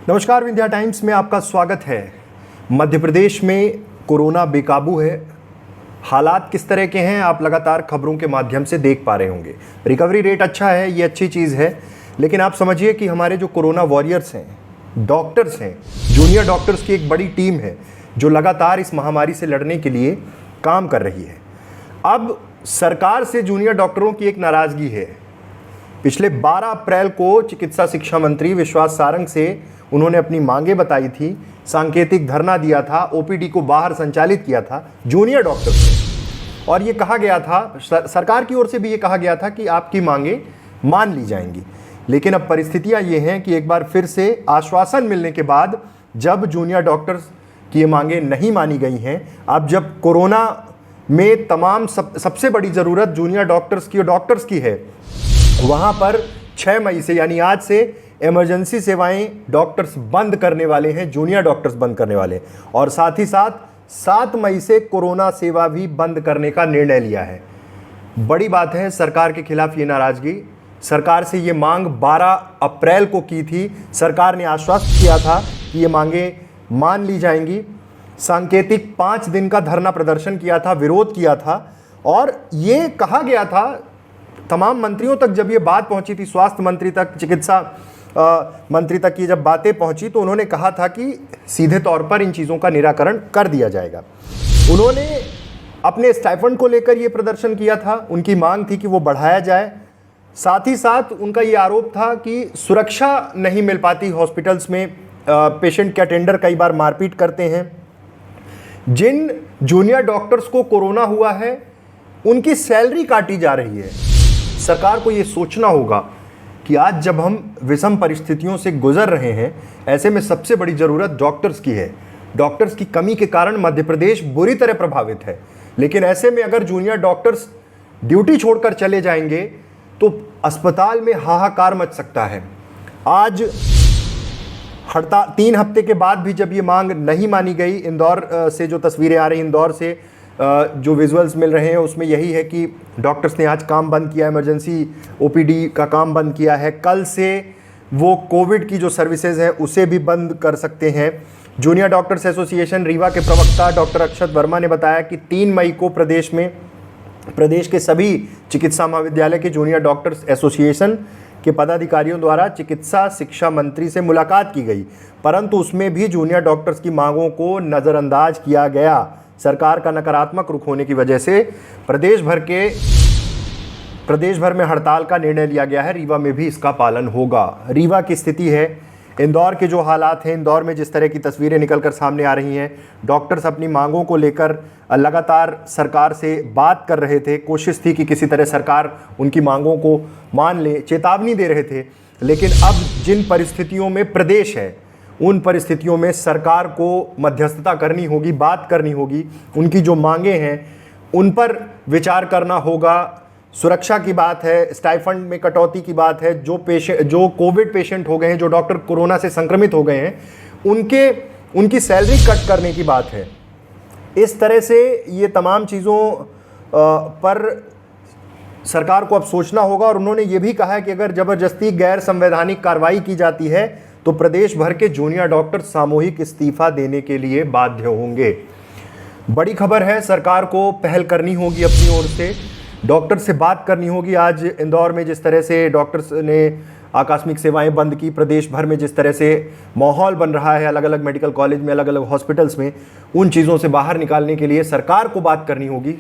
नमस्कार, विंध्या टाइम्स में आपका स्वागत है। मध्य प्रदेश में कोरोना बेकाबू है। हालात किस तरह के हैं आप लगातार खबरों के माध्यम से देख पा रहे होंगे। रिकवरी रेट अच्छा है, ये अच्छी चीज़ है, लेकिन आप समझिए कि हमारे जो कोरोना वॉरियर्स हैं, डॉक्टर्स हैं, जूनियर डॉक्टर्स की एक बड़ी टीम है जो लगातार इस महामारी से लड़ने के लिए काम कर रही है। अब सरकार से जूनियर डॉक्टरों की एक नाराज़गी है। पिछले 12 अप्रैल को चिकित्सा शिक्षा मंत्री विश्वास सारंग से उन्होंने अपनी मांगें बताई थी, सांकेतिक धरना दिया था, ओपीडी को बाहर संचालित किया था जूनियर डॉक्टर से, और ये कहा गया था, सरकार की ओर से भी ये कहा गया था कि आपकी मांगें मान ली जाएंगी। लेकिन अब परिस्थितियां ये हैं कि एक बार फिर से आश्वासन मिलने के बाद जब जूनियर डॉक्टर्स की ये मांगें नहीं मानी गई हैं, अब जब कोरोना में तमाम सबसे बड़ी ज़रूरत जूनियर डॉक्टर्स की है, वहाँ पर 6 मई से यानी आज से इमरजेंसी सेवाएं डॉक्टर्स बंद करने वाले हैं, जूनियर डॉक्टर्स बंद करने वाले, और साथ ही साथ 7 मई से कोरोना सेवा भी बंद करने का निर्णय लिया है। बड़ी बात है सरकार के खिलाफ ये नाराज़गी। सरकार से ये मांग 12 अप्रैल को की थी। सरकार ने आश्वस्त किया था कि ये मांगें मान ली जाएंगी। सांकेतिक 5 दिन का धरना प्रदर्शन किया था, विरोध किया था, और ये कहा गया था तमाम मंत्रियों तक, जब ये बात पहुंची थी, स्वास्थ्य मंत्री तक, चिकित्सा मंत्री तक की जब बातें पहुंची, तो उन्होंने कहा था कि सीधे तौर पर इन चीज़ों का निराकरण कर दिया जाएगा। उन्होंने अपने स्टाइफंड को लेकर ये प्रदर्शन किया था, उनकी मांग थी कि वो बढ़ाया जाए। साथ ही साथ उनका ये आरोप था कि सुरक्षा नहीं मिल पाती हॉस्पिटल्स में, पेशेंट के अटेंडर कई बार मारपीट करते हैं। जिन जूनियर डॉक्टर्स को कोरोना हुआ है उनकी सैलरी काटी जा रही है। सरकार को ये सोचना होगा कि आज जब हम विषम परिस्थितियों से गुजर रहे हैं, ऐसे में सबसे बड़ी ज़रूरत डॉक्टर्स की है। डॉक्टर्स की कमी के कारण मध्य प्रदेश बुरी तरह प्रभावित है, लेकिन ऐसे में अगर जूनियर डॉक्टर्स ड्यूटी छोड़कर चले जाएंगे तो अस्पताल में हाहाकार मच सकता है। आज हड़ताल 3 हफ्ते के बाद भी जब ये मांग नहीं मानी गई, इंदौर से जो तस्वीरें आ रही, इंदौर से जो विजुअल्स मिल रहे हैं उसमें यही है कि डॉक्टर्स ने आज काम बंद किया, इमरजेंसी ओपीडी का काम बंद किया है। कल से वो कोविड की जो सर्विसेज हैं उसे भी बंद कर सकते हैं। जूनियर डॉक्टर्स एसोसिएशन रीवा के प्रवक्ता डॉक्टर अक्षत वर्मा ने बताया कि 3 मई को प्रदेश के सभी चिकित्सा महाविद्यालय के जूनियर डॉक्टर्स एसोसिएशन के पदाधिकारियों द्वारा चिकित्सा शिक्षा मंत्री से मुलाकात की गई, परंतु उसमें भी जूनियर डॉक्टर्स की मांगों को नज़रअंदाज किया गया। सरकार का नकारात्मक रुख होने की वजह से प्रदेश भर में हड़ताल का निर्णय लिया गया है। रीवा में भी इसका पालन होगा। रीवा की स्थिति है, इंदौर के जो हालात हैं, इंदौर में जिस तरह की तस्वीरें निकलकर सामने आ रही हैं, डॉक्टर्स अपनी मांगों को लेकर लगातार सरकार से बात कर रहे थे। कोशिश थी कि किसी तरह सरकार उनकी मांगों को मान ले, चेतावनी दे रहे थे, लेकिन अब जिन परिस्थितियों में प्रदेश है उन परिस्थितियों में सरकार को मध्यस्थता करनी होगी, बात करनी होगी। उनकी जो मांगें हैं उन पर विचार करना होगा। सुरक्षा की बात है, स्टाइफंड में कटौती की बात है, जो कोविड पेशेंट हो गए हैं, जो डॉक्टर कोरोना से संक्रमित हो गए हैं, उनकी सैलरी कट करने की बात है। इस तरह से ये तमाम चीज़ों पर सरकार को अब सोचना होगा। और उन्होंने ये भी कहा है कि अगर ज़बरदस्ती गैर संवैधानिक कार्रवाई की जाती है तो प्रदेश भर के जूनियर डॉक्टर सामूहिक इस्तीफा देने के लिए बाध्य होंगे। बड़ी खबर है, सरकार को पहल करनी होगी, अपनी ओर से डॉक्टर से बात करनी होगी। आज इंदौर में जिस तरह से डॉक्टर्स ने आकस्मिक सेवाएं बंद की, प्रदेश भर में जिस तरह से माहौल बन रहा है अलग अलग मेडिकल कॉलेज में, अलग अलग हॉस्पिटल्स में, उन चीज़ों से बाहर निकालने के लिए सरकार को बात करनी होगी,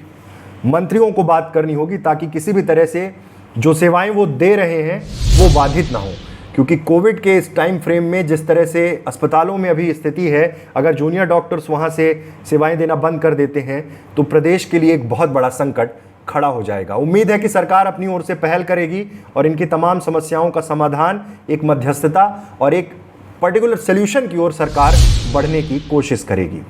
मंत्रियों को बात करनी होगी, ताकि किसी भी तरह से जो सेवाएं वो दे रहे हैं वो बाधित ना हो। क्योंकि कोविड के इस टाइम फ्रेम में जिस तरह से अस्पतालों में अभी स्थिति है, अगर जूनियर डॉक्टर्स वहाँ से सेवाएं देना बंद कर देते हैं तो प्रदेश के लिए एक बहुत बड़ा संकट खड़ा हो जाएगा। उम्मीद है कि सरकार अपनी ओर से पहल करेगी और इनकी तमाम समस्याओं का समाधान, एक मध्यस्थता और एक पर्टिकुलर सॉल्यूशन की ओर सरकार बढ़ने की कोशिश करेगी।